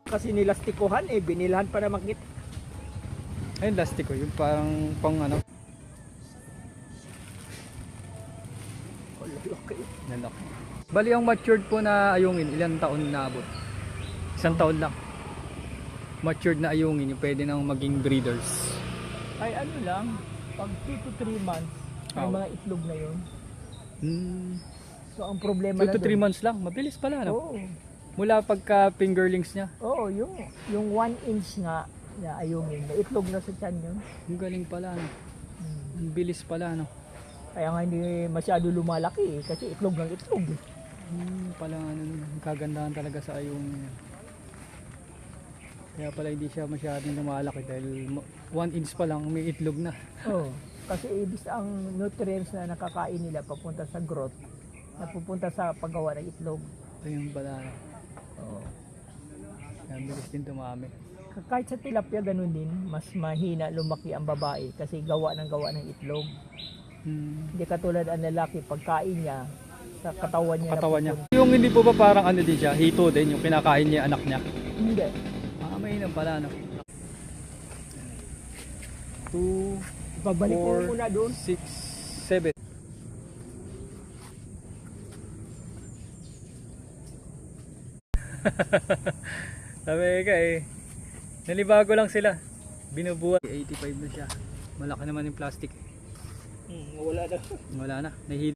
Kasi nilastikuhan eh, binilhan para makita. Ayun, lastiko. Yung parang pang ano. Lalaki. Bali ang matured po na ayungin, ilang taon na abot? Isang taon lang. Matured na ayungin, yung pwede nang maging breeders. Ay ano lang, pag 2 to 3 months, may Oh. mga itlog na yun. So ang 2 problema to na 3 doon. months lang, mabilis pala no? Oo, Mula pagka fingerlings niya. oo, yung 1 inch nga na ayungin, may itlog na sa tiyan yun. Ang galing pala no? Hmm. Ang bilis pala no? Kaya nga hindi masyado lumalaki eh, kasi itlog ng itlog. Pala ano, kagandahan talaga sa ayungin niya. Kaya pala hindi siya masyadong lumalaki dahil 1 inch pa lang may itlog na. Oo, kasi ibig ang nutrients na nakakain nila papunta sa growth, napupunta sa paggawa ng itlog. Ito yung pala. Oo. Kaya bilis din dumami. Kahit sa tilapia ganun din, mas mahina lumaki ang babae kasi gawa ng itlog. Hindi katulad ang lalaki, pagkain niya, sa katawan niya. Katawan niya. napupunta. Yung hindi po ba parang ano din siya, hito din, yung kinakain niya yung anak niya. Hindi. Mainam pala no. 2, Babalik ko muna doon. 6, 7. Sabi ka eh. Nalibago lang sila. Binubuhat. 85 na siya. Malaki naman yung plastic. Wala na. Wala na. Nahihilo.